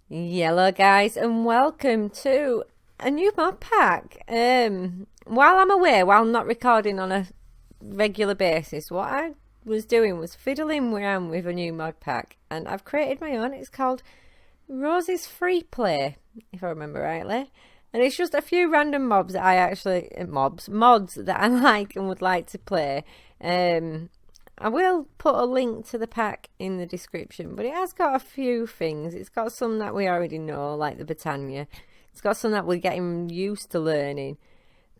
Yellow guys, and welcome to a new mod pack. While I'm away, while I'm not recording on a regular basis, what I was doing was fiddling around with a new mod pack, and I've created my own. It's called Rose's Freeplay, if I remember rightly, and it's just a few random mods that mods that I like and would like to play. I will put a link to the pack in the description, but it has got a few things. It's got some that we already know, like the Britannia. It's got some that we're getting used to learning.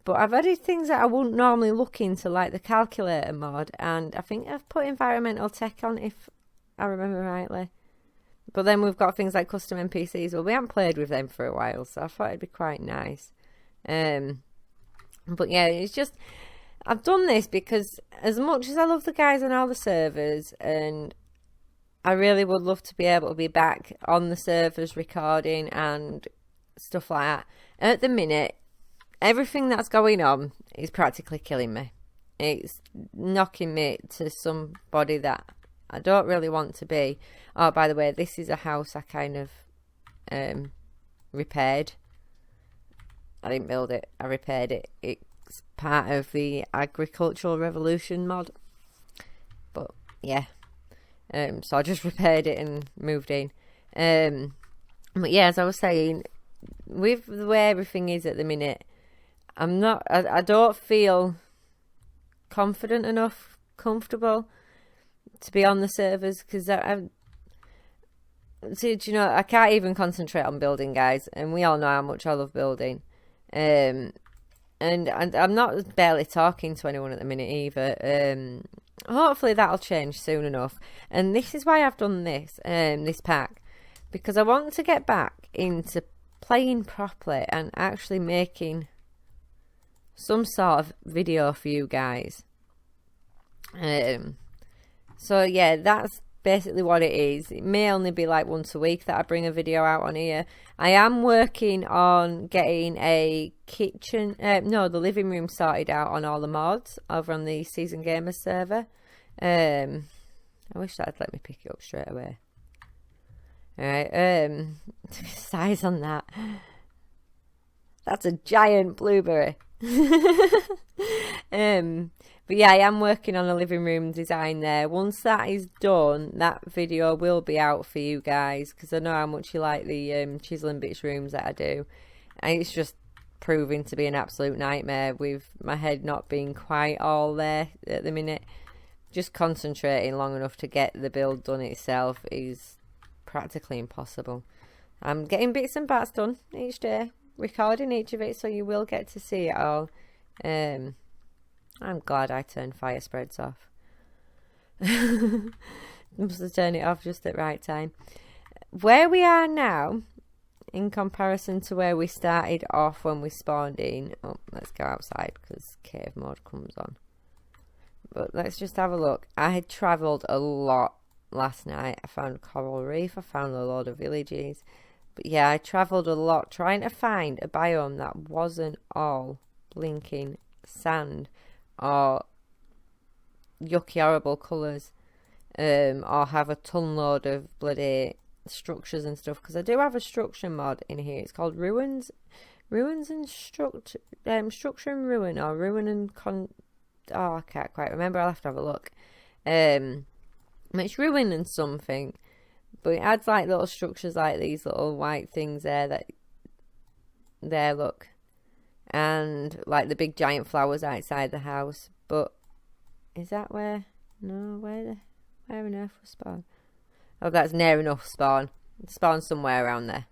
But I've added things that I wouldn't normally look into, like the calculator mod, and I think I've put environmental tech on, if I remember rightly. But then we've got things like custom NPCs. Well, we haven't played with them for a while, so I thought it'd be quite nice. But yeah, it's just... I've done this because as much as I love the guys on all the servers, and I really would love to be able to be back on the servers recording and stuff like that, at the minute, everything that's going on is practically killing me. It's knocking me to somebody that I don't really want to be. Oh, by the way, this is a house I kind of repaired. I didn't build it, I repaired it. It's part of the agricultural revolution mod, but yeah, so I just repaired it and moved in. But yeah, as I was saying, with the way everything is at the minute, I don't feel confident enough, comfortable to be on the servers, because I can't even concentrate on building, guys, and we all know how much I love building. And I'm not barely talking to anyone at the minute either. Hopefully that'll change soon enough. And this is why I've done this pack, because I want to get back into playing properly and actually making some sort of video for you guys. So yeah, that's basically what it is. It may only be like once a week that I bring a video out on here. I am working on getting a the living room sorted out on all the mods over on the Season Gamers server. I wish that'd let me pick it up straight away. Alright, size on that. That's a giant blueberry. But yeah, I am working on a living room design there. Once that is done, that video will be out for you guys, because I know how much you like the chiseling bits rooms that I do, and it's just proving to be an absolute nightmare with my head not being quite all there at the minute. Just concentrating long enough to get the build done itself is practically impossible. I'm getting bits and bats done each day, recording each of it, so you will get to see it all. I'm glad I turned fire spreads off. Must have turned it off just at the right time. Where we are now, in comparison to where we started off when we spawned in. Oh, let's go outside because cave mode comes on. But let's just have a look. I had travelled a lot last night. I found coral reef. I found a load of villages. But yeah, I travelled a lot trying to find a biome that wasn't all blinking sand or yucky horrible colours, or have a ton load of bloody structures and stuff, because I do have a structure mod in here. It's called ruins and structure and ruin, or ruin and I can't quite remember. I'll have to have a look. It's ruin and something, but it adds like little structures like these little white things there look, and like the big giant flowers outside the house. But is that where on earth was spawn? Oh, that's near enough spawn somewhere around there.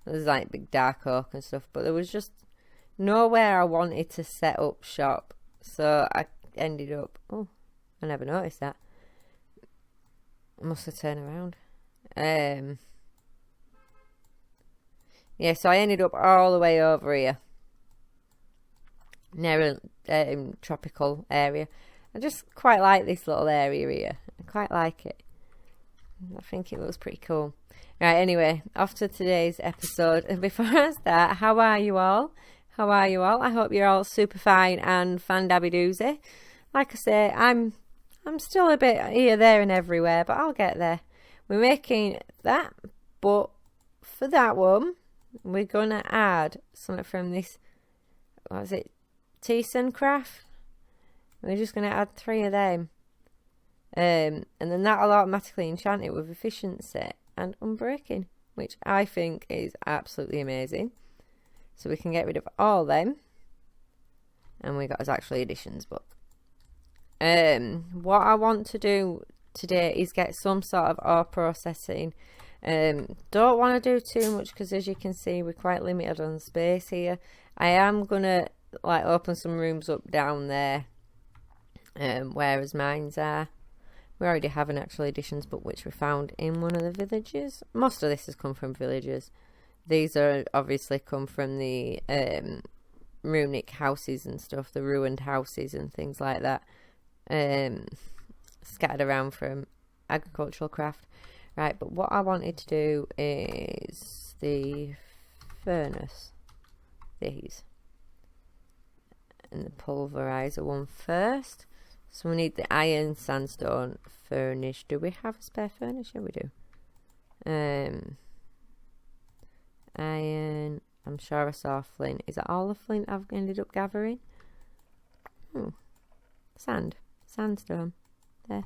There's like big dark oak and stuff, but there was just nowhere I wanted to set up shop, so I ended up, I never noticed that. I must have turned around. Yeah, so I ended up all the way over here near a tropical area. I just quite like this little area here. I quite like it. I think it looks pretty cool. Right, anyway, off to today's episode. And before I start, how are you all? I hope you're all super fine and fan-dabby-doozy. Like I say, I'm still a bit here, there and everywhere, but I'll get there. We're making that, but for that one, we're going to add something from this, what was it, Teason Craft. We're just going to add 3 of them. And then that'll automatically enchant it with efficiency and unbreaking, which I think is absolutely amazing. So we can get rid of all them. And we got us actually additions book. What I want to do today is get some sort of ore processing. Don't want to do too much because, as you can see, we're quite limited on space here. I am gonna like open some rooms up down there, whereas mines are. We already have an actual additions book which we found in one of the villages. Most of this has come from villages. These are obviously come from the runic houses and stuff, the ruined houses and things like that, scattered around from agricultural craft. Right, but what I wanted to do is the furnace, these, and the pulverizer one first. So we need the iron sandstone furnace. Do we have a spare furnace? Yeah, we do. Iron, I'm sure I saw flint. Is that all the flint I've ended up gathering? Sandstone, there.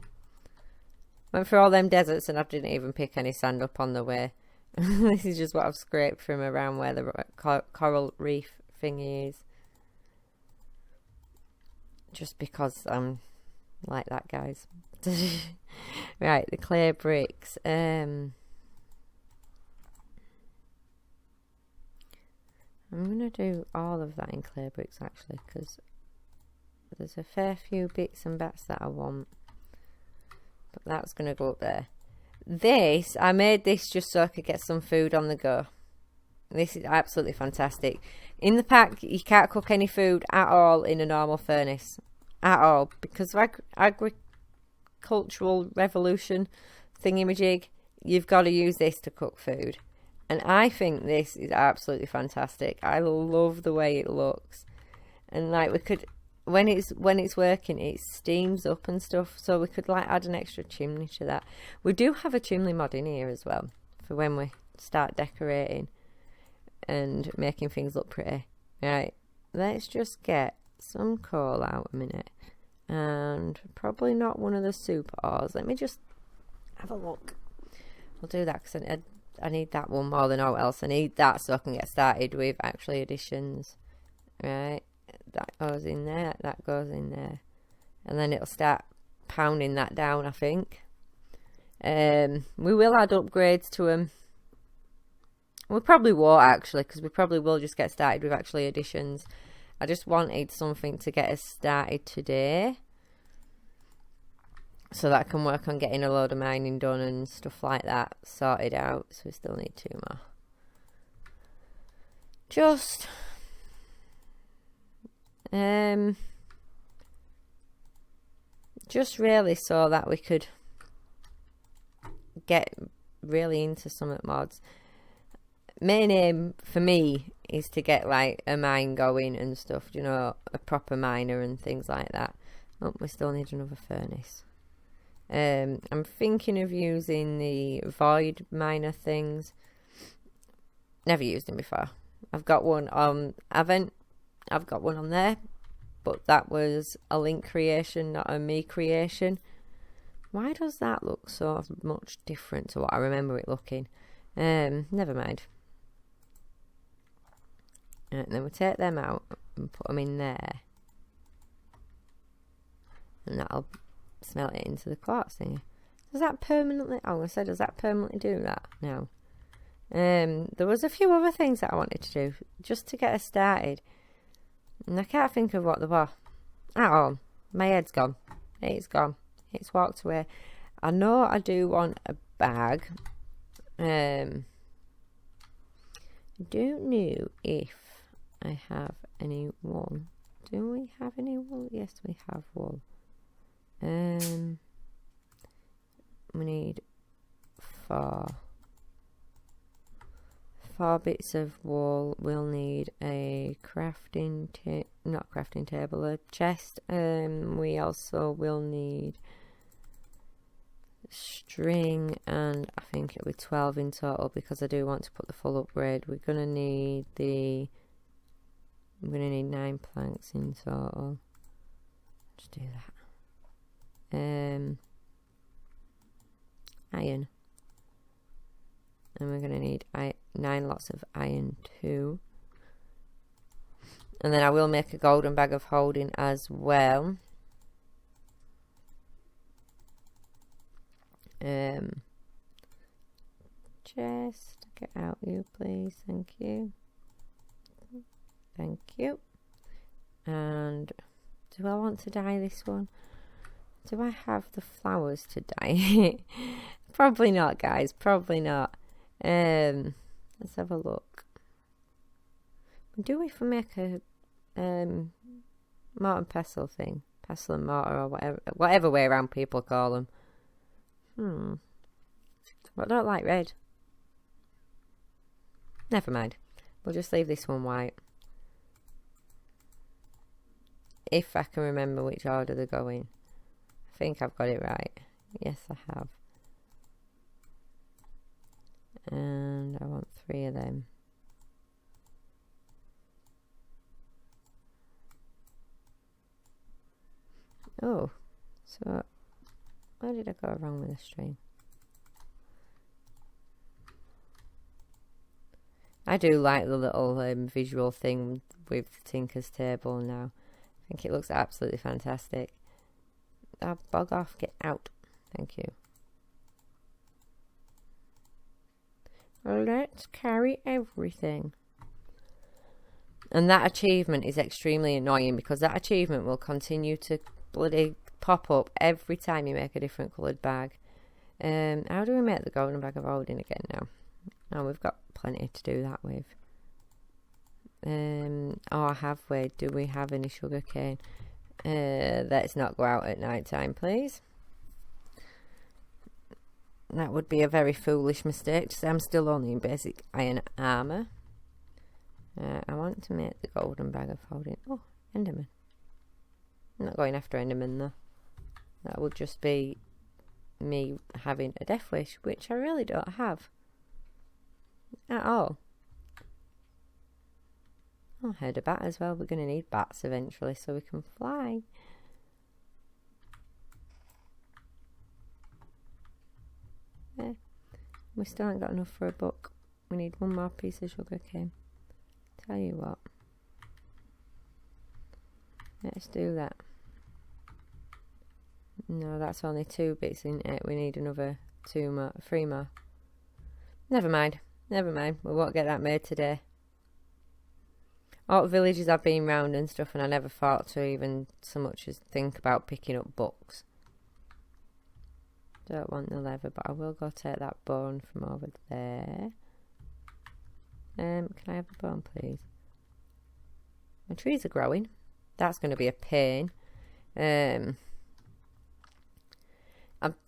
Went through all them deserts and I didn't even pick any sand up on the way. This is just what I've scraped from around where the coral reef thingy is. Just because I'm like that, guys. Right, the clay bricks. I'm going to do all of that in clay bricks actually, because there's a fair few bits and bats that I want. But that's going to go up there. This, I made this just so I could get some food on the go. This is absolutely fantastic. In the pack, you can't cook any food at all in a normal furnace. At all. Because of agricultural revolution thingamajig, you've got to use this to cook food. And I think this is absolutely fantastic. I love the way it looks. And like we could... When it's working, it steams up and stuff, so we could like add an extra chimney to that. We do have a chimney mod in here as well for when we start decorating and making things look pretty. Right, let's just get some coal out a minute, and probably not one of the super ores. Let me just have a look. I'll do that because I need that one more than all else. I need that so I can get started with actually additions. Right. That goes in there, that goes in there, and then it'll start pounding that down, I think. We will add upgrades to them. We probably won't actually, because we probably will just get started with actually additions. I just wanted something to get us started today, so that I can work on getting a load of mining done and stuff like that sorted out. So we still need 2 more. Just really so that we could get really into some mods. Main aim for me is to get like a mine going and stuff, you know, a proper miner and things like that. Oh, we still need another furnace. I'm thinking of using the void miner things. Never used them before. I've got one on Avent. I've got one on there, but that was a Link creation, not a me creation. Why does that look so much different to what I remember it looking? Never mind. And then we'll take them out and put them in there. And that'll smelt it into the quartz thing. Does that permanently... Oh, I said, does that permanently do that? No. There was a few other things that I wanted to do just to get us started. And I can't think of what they were at all. My head's gone. It's gone. It's walked away. I know I do want a bag. I don't know if I have any wool. Do we have any wool? Yes, we have wool. We need 4 bits of wool. We'll need a crafting table, a chest. We also will need string, and I think it'll be 12 in total because I do want to put the full upgrade. We're going to need 9 planks in total. Let's do that. Iron. And we're going to need 9 lots of iron too. And then I will make a golden bag of holding as well. Just get out you please, thank you. Thank you. And do I want to dye this one? Do I have the flowers to dye? Probably not, guys, probably not. Let's have a look. Do we make a mortar and pestle thing? Pestle and mortar, or whatever way around people call them. But I don't like red. Never mind. We'll just leave this one white. If I can remember which order they're going. I think I've got it right. Yes, I have. And I want 3 of them. Oh, so where did I go wrong with the string? I do like the little visual thing with Tinker's table now. I think it looks absolutely fantastic. Oh, bog off, get out. Thank you. Well, let's carry everything. And that achievement is extremely annoying because that achievement will continue to bloody pop up every time you make a different coloured bag. How do we make the golden bag of holding again now? Oh, we've got plenty to do that with. Oh, have we? Do we have any sugar cane? Let's not go out at night time, please. That would be a very foolish mistake to say I'm still only in basic iron armour. I want to make the golden bag of holding. Oh, Enderman. I'm not going after Enderman though. That would just be me having a death wish, which I really don't have at all. I heard a bat as well. We're going to need bats eventually so we can fly. Yeah. We still haven't got enough for a book. We need 1 more piece of sugar cane. Tell you what. Let's do that. No, that's only 2 bits in it. We need another 3 more. Never mind. Never mind. We won't get that made today. All the villages I've been round and stuff, and I never thought to even so much as think about picking up books. Don't want the leather, but I will go take that bone from over there. Can I have the bone, please? My trees are growing. That's going to be a pain. I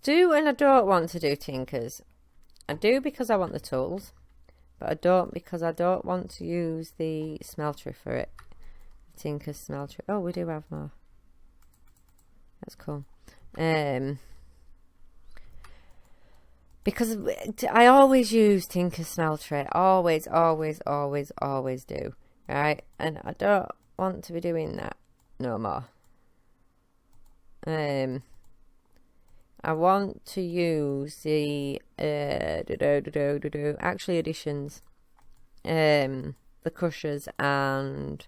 do and I don't want to do tinkers. I do because I want the tools, but I don't because I don't want to use the smelter for it. Tinker's smelter. Oh, we do have more. That's cool. Because I always use Tinker's smelter. Always do. Right? And I don't want to be doing that no more. I want to use the actually additions, the crushers and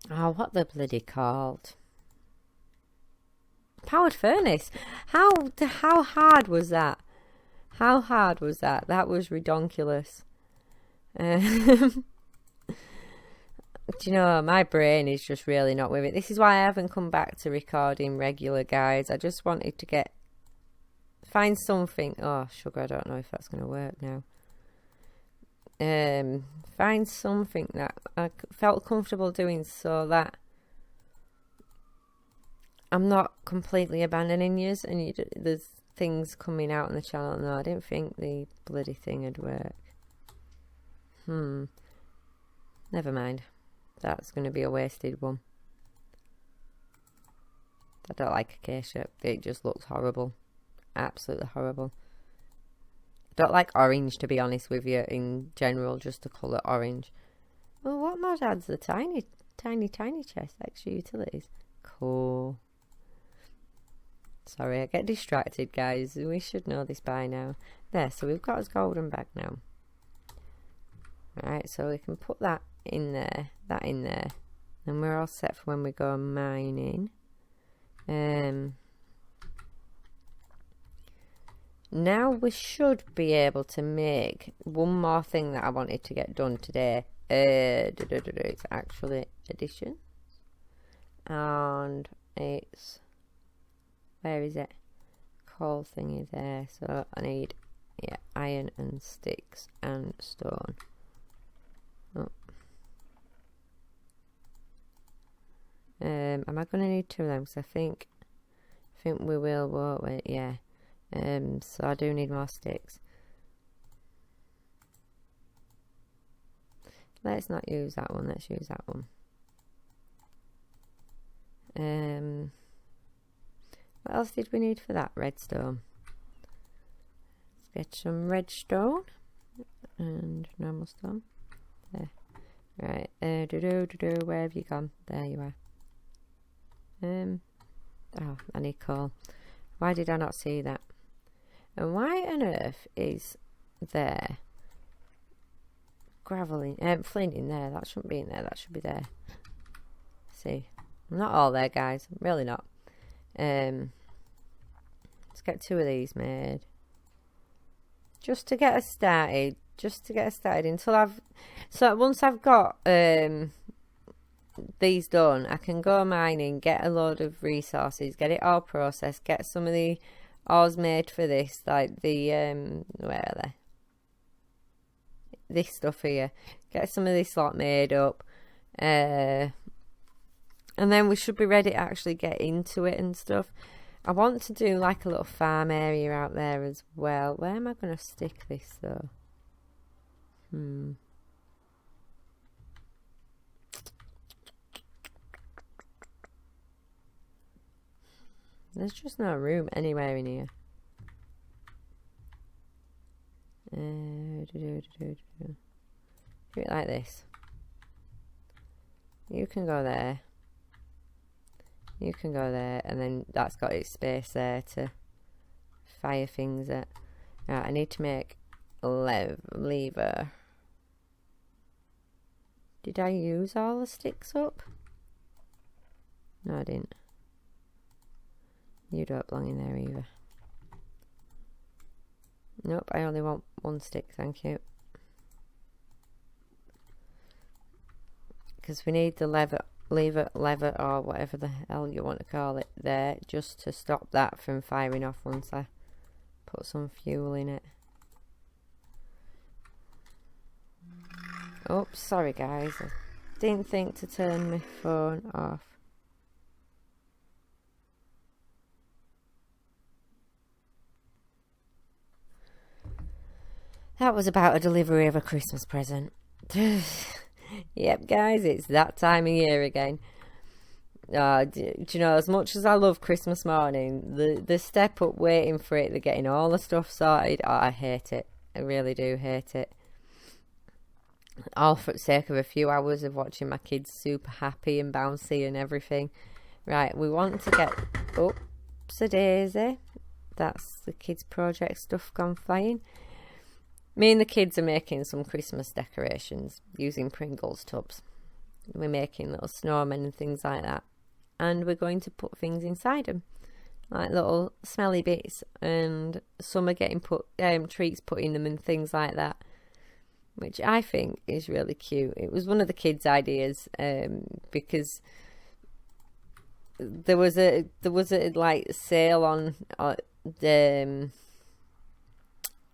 what they're bloody called? Powered furnace. How hard was that? How hard was that? That was redonkulous. Do you know, my brain is just really not with it. This is why I haven't come back to recording regular guides. I just wanted to find something. Oh, sugar, I don't know if that's going to work now. Find something that I felt comfortable doing so that I'm not completely abandoning yous and there's things coming out on the channel. No, I didn't think the bloody thing would work. Never mind. That's going to be a wasted one. I don't like acacia. It just looks horrible. absolutely horrible. I don't like orange, to be honest with you, in general, just the colour orange. Well, what mod adds the tiny chest? Extra utilities. Cool. Sorry, I get distracted, guys. We should know this by now. There, so we've got his golden bag now. Right, so we can put that in there, and we're all set for when we go mining. Now we should be able to make one more thing that I wanted to get done today. It's actually addition, and it's, where is it? Coal thingy there. So I need, yeah, iron and sticks and stone. Oh. Am I going to need two of them? Because I think we will, won't we? Yeah. So I do need more sticks. Let's not use that one. Let's use that one. What else did we need for that? Redstone. Let's get some redstone and normal stone. There. Right. Where have you gone? There you are. Oh, I need coal. Why did I not see that? And why on earth is there gravel in, flint in there? That shouldn't be in there. That should be there. See, I'm not all there, guys. I'm really not. Let's get two of these made, just to get us started. Until once I've got these done, I can go mining, get a load of resources, get it all processed, get some of the ores made for this, like the where are they? This stuff here. Get some of this lot made up, and then we should be ready to actually get into it and stuff. I want to do like a little farm area out there as well. Where am I going to stick this though? There's just no room anywhere in here. Do it like this. You can go there. You can go there, and then that's got its space there to fire things at. Right, I need to make a lever. Did I use all the sticks up? No, I didn't. You don't belong in there either. Nope, I only want one stick, thank you. Because we need the lever, or whatever the hell you want to call it there, just to stop that from firing off once I put some fuel in it. Oops, sorry guys, I didn't think to turn my phone off. That was about a delivery of a Christmas present. Yep, guys, it's that time of year again. Do you know, as much as I love Christmas morning, the step up waiting for it, the getting all the stuff sorted, I hate it. I really do hate it. All for the sake of a few hours of watching my kids super happy and bouncy and everything. Right, we want to get... Oops-a-daisy. That's the kids' project stuff gone flying. Me and the kids are making some Christmas decorations using Pringles tubs. We're making little snowmen and things like that. And we're going to put things inside them. Like little smelly bits. And some are getting treats put in them and things like that. Which I think is really cute. It was one of the kids' ideas. Because there was a like sale on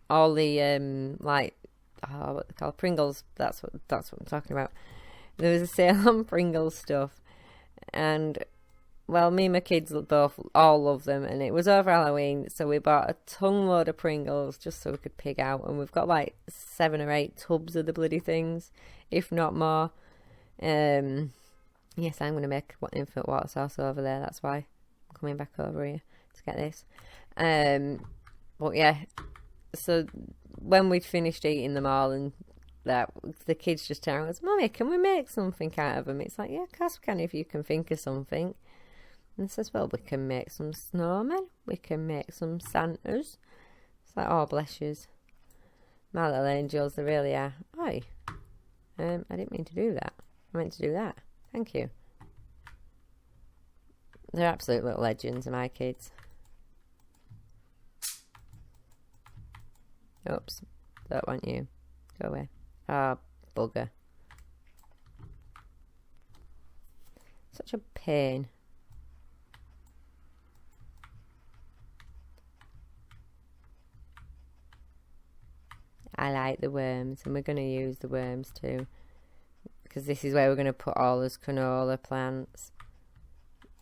all the like what they call Pringles. That's what I'm talking about. There was a sale on Pringles stuff, and well, me and my kids all love them, and it was over Halloween, so we bought a ton load of Pringles just so we could pick out, and we've got like 7 or 8 tubs of the bloody things, if not more. Yes, I'm going to make infinite water sauce over there. That's why I'm coming back over here to get this. But yeah, so when we'd finished eating them all and that, the kids just turned and goes, Mummy, can we make something out of them? It's like, yeah, of course we can if you can think of something. And says, well, we can make some snowmen, we can make some Santas. It's like, oh, bless yous. My little angels, they really are. Oi, I didn't mean to do that. I meant to do that. Thank you. They're absolute little legends, my kids. Oops, don't want you. Go away. Ah, oh, bugger. Such a pain. I like the worms, and we're going to use the worms too, because this is where we're going to put all those canola plants.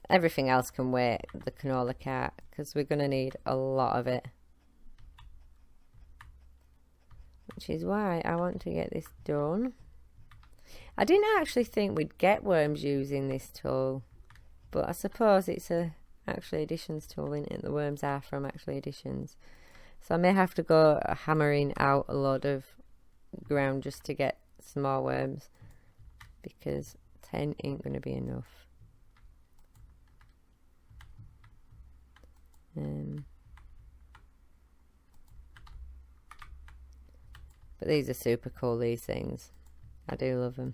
Everything else can wait, the canola cart, because we're going to need a lot of it. Which is why I want to get this done. I didn't actually think we'd get worms using this tool, but I suppose it's a actually additions tool, isn't it? The worms are from actually additions. So I may have to go hammering out a lot of ground just to get some more worms, because 10 ain't going to be enough. But these are super cool, these things. I do love them.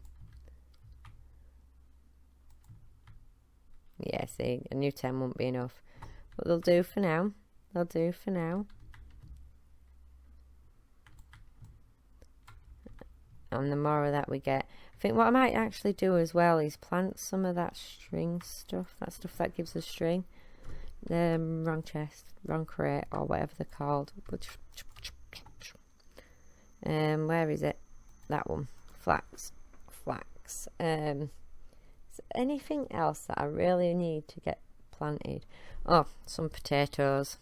Yeah, see, a new 10 won't be enough. But they'll do for now. They'll do for now. And the more of that we get, I think what I might actually do as well is plant some of that string stuff, that stuff that gives us string. Wrong chest, wrong crate, or whatever they're called. Where is it? That one. Flax. Is anything else that I really need to get planted? Oh, some potatoes.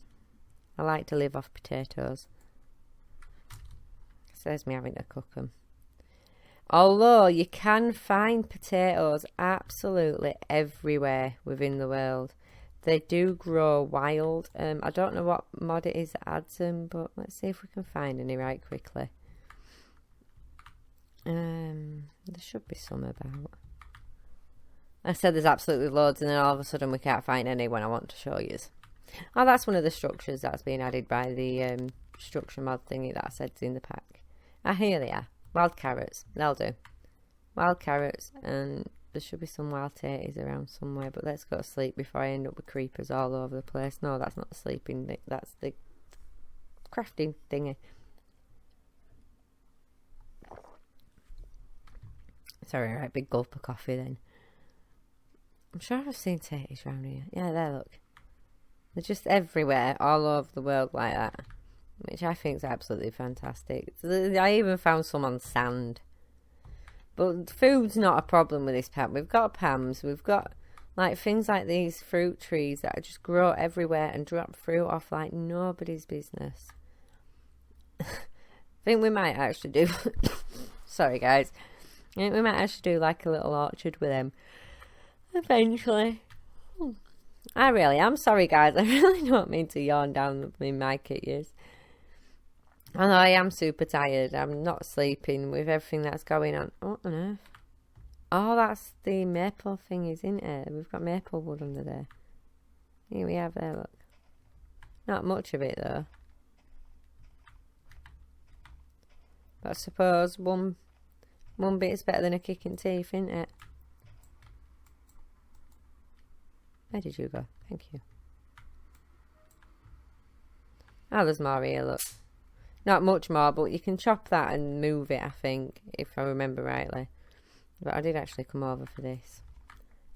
I like to live off potatoes. Saves me having to cook them. Although you can find potatoes absolutely everywhere within the world. They do grow wild. I don't know what mod it is that adds them, but let's see if we can find any right quickly. There should be some about. I said there's absolutely loads, and then all of a sudden we can't find any when I want to show you. Oh, that's one of the structures that's been added by the structure mod thingy that I said's in the pack. Ah, here they are. Wild carrots, they'll do. Wild carrots, and there should be some wild tatties around somewhere, but let's go to sleep before I end up with creepers all over the place. No, that's not the sleeping thing, that's the crafting thingy. Sorry, right, big gulp of coffee then. I'm sure I've seen tatties around here. Yeah, there, look. They're just everywhere, all over the world like that, which I think is absolutely fantastic. I even found some on sand. But food's not a problem with this pack. We've got Pams, we've got like things like these fruit trees that just grow everywhere and drop fruit off like nobody's business. I think we might actually do sorry guys. I think we might actually do like a little orchard with them eventually. I'm sorry guys, I really don't mean to yawn down my mic at you. I know I am super tired. I'm not sleeping with everything that's going on. What on earth? Oh, that's the maple thing, isn't it? We've got maple wood under there. Here we have there, look. Not much of it though. But I suppose one bit is better than a kick in teeth, isn't it? Where did you go? Thank you. Oh, there's more here, look. Not much more, but you can chop that and move it, I think, if I remember rightly. But I did actually come over for this.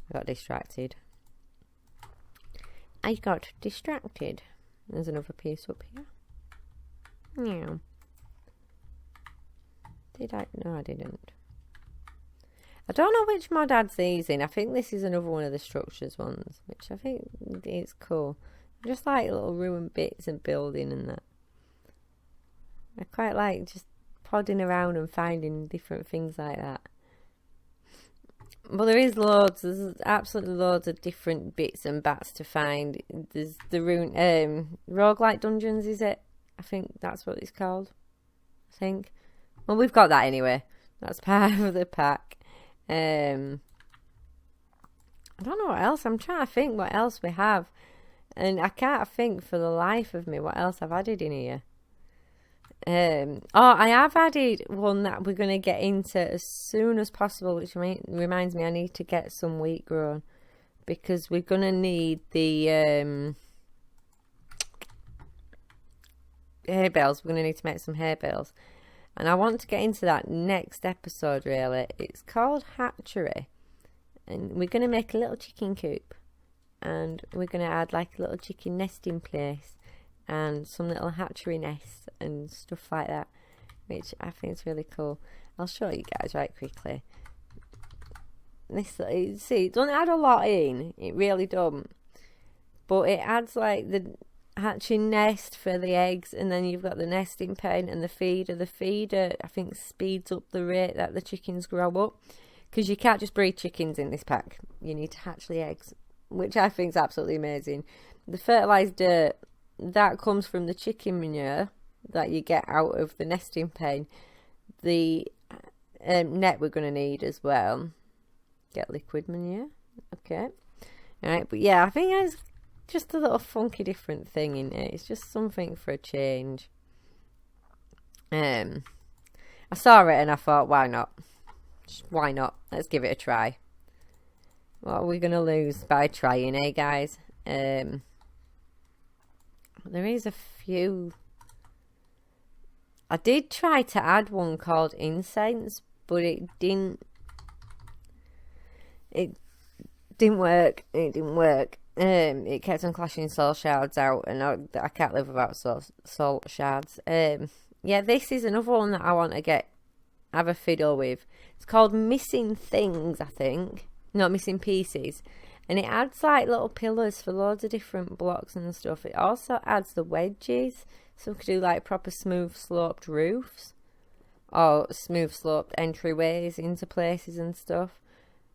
I got distracted. There's another piece up here. Yeah. Did I? No, I didn't. I don't know which mod adds these in. I think this is another one of the structures ones, which I think is cool. I just like little ruined bits and building and that. I quite like just podding around and finding different things like that. Well, there is loads. There's absolutely loads of different bits and bats to find. There's the roguelike dungeons, is it? I think that's what it's called. I think. Well, we've got that anyway. That's part of the pack. I don't know what else. I'm trying to think what else we have. And I can't think for the life of me what else I've added in here. I have added one that we're going to get into as soon as possible, which reminds me I need to get some wheat grown, because we're going to need the hay bales. We're going to need to make some hay bales, and I want to get into that next episode really. It's called Hatchery, and we're going to make a little chicken coop, and we're going to add like a little chicken nesting place and some little hatchery nests and stuff like that, which I think is really cool. I'll show you guys right quickly. This, see, it doesn't add a lot in, it really don't, but it adds like the hatching nest for the eggs, and then you've got the nesting pen and the feeder. The feeder, I think, speeds up the rate that the chickens grow up, because you can't just breed chickens in this pack. You need to hatch the eggs, which I think is absolutely amazing. The fertilised dirt, that comes from the chicken manure that you get out of the nesting pen. The net we're going to need as well. Get liquid manure. Okay. Alright, but yeah, I think it's just a little funky different thing in it. It's just something for a change. I saw it and I thought, why not? Why not? Let's give it a try. What are we going to lose by trying, eh, guys? There is a few. I did try to add one called incense, but it didn't work. It didn't work. It kept on clashing soul shards out, and I can't live without soul shards. Yeah, this is another one that I want to have a fiddle with. It's called Missing Things, I think. Not Missing Pieces. And it adds like little pillars for loads of different blocks and stuff. It also adds the wedges, so we could do like proper smooth sloped roofs, or smooth sloped entryways into places and stuff.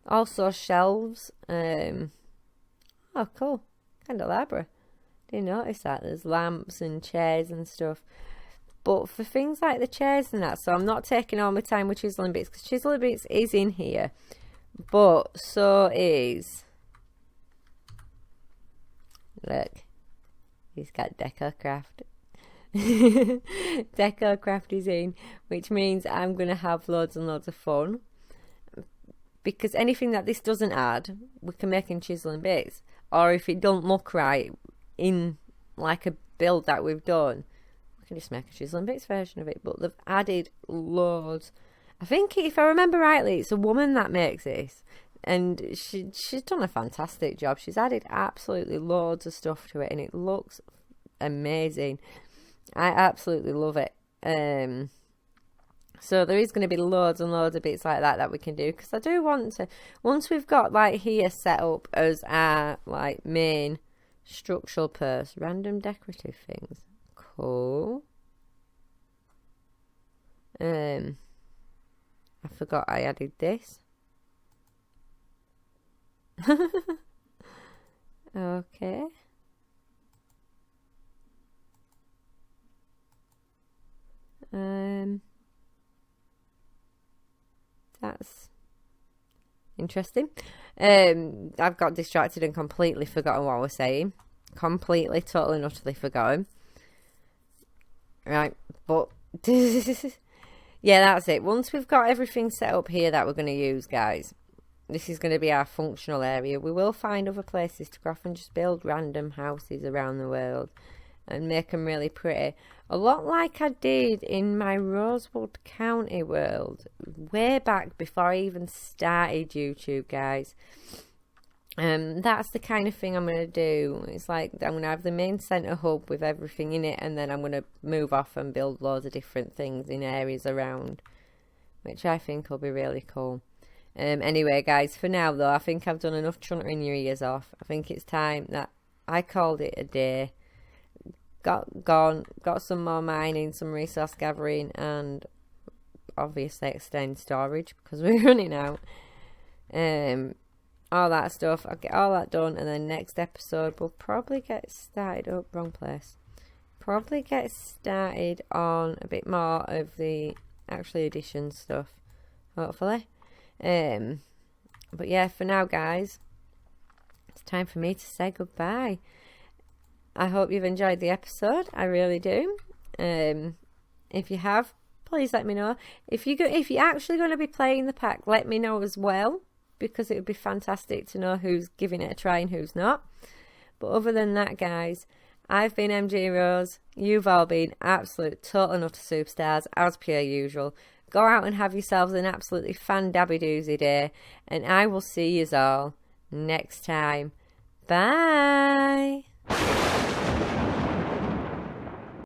Also shelves. Oh, cool. Candelabra. Didn't notice that. There's lamps and chairs and stuff. But for things like the chairs and that, so I'm not taking all my time with chiseling bits, because chiseling bits is in here, but so is... Look, he's got DecoCraft. DecoCraft is in, which means I'm going to have loads and loads of fun. Because anything that this doesn't add, we can make in chiseling bits. Or if it don't look right in like a build that we've done, we can just make a chiseling bits version of it. But they've added loads. I think, if I remember rightly, it's a woman that makes this. And she's done a fantastic job. She's added absolutely loads of stuff to it, and it looks amazing. I absolutely love it. So there is going to be loads and loads of bits like that we can do, because I do want to, once we've got like here set up as our like main structural purse, random decorative things. Cool. I forgot I added this. Okay. That's interesting. I've got distracted and completely forgotten what I was saying. Completely, totally, and utterly forgotten. Right, but yeah, that's it. Once we've got everything set up here that we're going to use, guys, this is going to be our functional area. We will find other places to go off and just build random houses around the world and make them really pretty. A lot like I did in my Rosewood County world way back before I even started YouTube, guys. That's the kind of thing I'm going to do. It's like I'm going to have the main centre hub with everything in it, and then I'm going to move off and build loads of different things in areas around, which I think will be really cool. Anyway, guys, for now though, I think I've done enough chuntering your ears off. I think it's time that I called it a day. Got some more mining, some resource gathering, and obviously extend storage because we're running out. all that stuff. I'll get all that done, and then next episode we'll probably get started. Oh, wrong place. Probably get started on a bit more of the actually edition stuff, hopefully. But yeah, for now, guys, it's time for me to say goodbye. I hope you've enjoyed the episode. I really do. If you have, please let me know. If you're actually going to be playing the pack, let me know as well, because it would be fantastic to know who's giving it a try and who's not. But other than that, guys, I've been M.G.Rose. You've all been absolute total and utter superstars, as per usual. Go out and have yourselves an absolutely fan-dabby-doozy day, and I will see yous all next time. Bye!